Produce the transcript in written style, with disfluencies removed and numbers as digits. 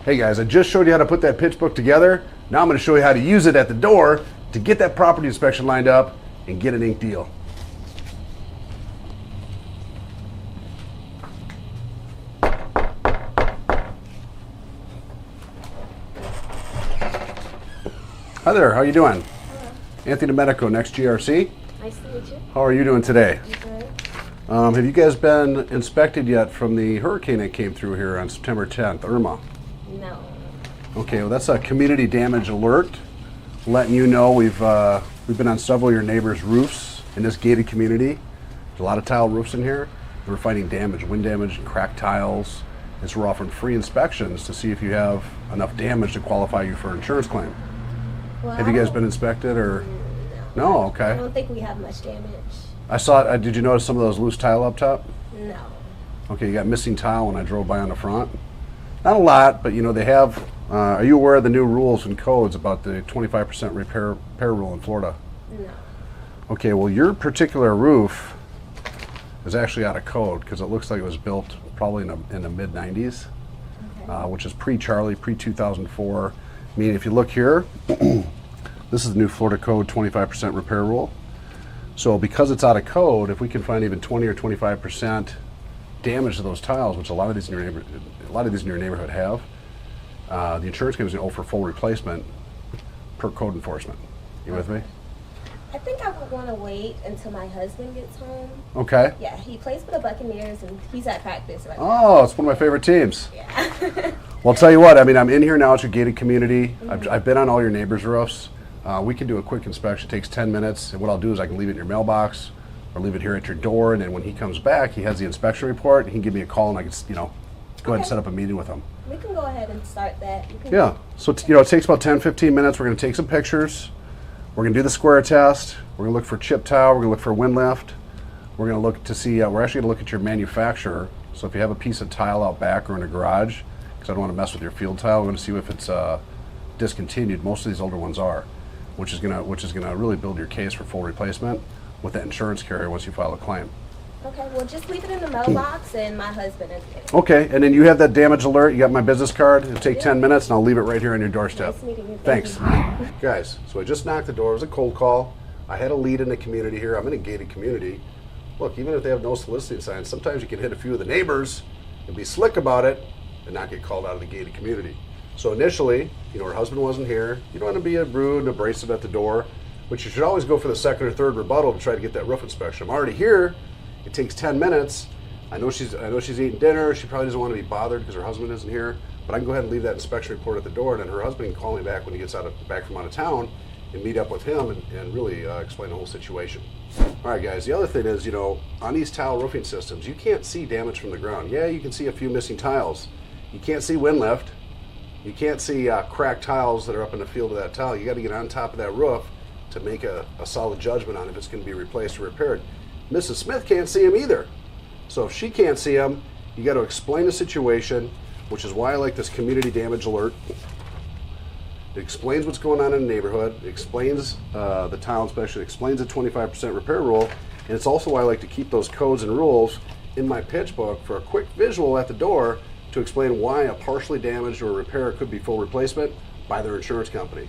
Hey guys, I just showed you how to put that pitch book together. Now I'm going to show you how to use it at the door to get that property inspection lined up and get an ink deal. Hi there, how you doing? Hello. Anthony Domenico, Next GRC. Nice to meet you. How are you doing today? I'm good. Have you guys been inspected yet from the hurricane that came through here on September 10th, Irma? No. Okay, well that's a community damage alert, letting you know we've been on several of your neighbors' roofs in this gated community. There's a lot of tile roofs in here. We're finding damage, wind damage, and cracked tiles. And so we're offering free inspections to see if you have enough damage to qualify you for an insurance claim. Well, Have you guys been inspected or? No, okay. I don't think we have much damage. I saw it. Did you notice some of those loose tile up top? No. Okay, you got missing tile when I drove by on the front. Not a lot, but you know they have. Are you aware of the new rules and codes about the 25% repair rule in Florida? No. Okay, well your particular roof is actually out of code because it looks like it was built probably in the mid 90s, Okay. which is pre-Charlie, pre-2004. Meaning if you look here, this is the new Florida code 25% repair rule. So because it's out of code, if we can find even 20 or 25% damage to those tiles, which a lot of these in your neighborhood have, the insurance company is going to offer full replacement per code enforcement. You with me? I think I would want to wait until my husband gets home. Okay. Yeah, he plays for the Buccaneers and he's at practice right now. Oh, it's one of my favorite teams. Yeah. Well, I'll tell you what, I mean, I'm in here now at your gated community. I've been on all your neighbors' roofs. We can do a quick inspection. It takes 10 minutes. And what I'll do is I can leave it in your mailbox or leave it here at your door. And then when he comes back, he has the inspection report. And he can give me a call and I can, go ahead and set up a meeting with him. We can go ahead and start that. Yeah. So, it takes about 10, 15 minutes. We're going to take some pictures. We're going to do the square test. We're going to look for chip tile. We're going to look for wind lift. We're going to look to see, we're actually going to look at your manufacturer. So if you have a piece of tile out back or in a garage, because I don't want to mess with your field tile, we're going to see if it's discontinued. Most of these older ones are, which is going to really build your case for full replacement with that insurance carrier once you file a claim. Okay, well just leave it in the mailbox and my husband is getting it. Okay, and then you have that damage alert. You got my business card. It'll take 10 minutes, and I'll leave it right here on your doorstep. Nice meeting you. Thanks. Thank you. Guys, so I just knocked the door. It was a cold call. I had a lead in the community here. I'm in a gated community. Look, even if they have no soliciting signs, sometimes you can hit a few of the neighbors and be slick about it and not get called out of the gated community. So initially, her husband wasn't here. You don't want to be rude and abrasive at the door, but you should always go for the second or third rebuttal to try to get that roof inspection. I'm already here. It takes 10 minutes. I know she's eating dinner. She probably doesn't want to be bothered because her husband isn't here. But I can go ahead and leave that inspection report at the door, and then her husband can call me back when he gets back from out of town and meet up with him and really explain the whole situation. All right, guys. The other thing is, on these tile roofing systems, you can't see damage from the ground. Yeah, you can see a few missing tiles. You can't see wind lift. You can't see cracked tiles that are up in the field of that tile. You got to get on top of that roof to make a solid judgment on if it's going to be replaced or repaired. Mrs. Smith can't see him either. So if she can't see him, you got to explain the situation, which is why I like this community damage alert. It explains what's going on in the neighborhood, it explains the tile inspection, it explains the 25% repair rule, and it's also why I like to keep those codes and rules in my pitch book for a quick visual at the door to explain why a partially damaged or repair could be full replacement by their insurance company.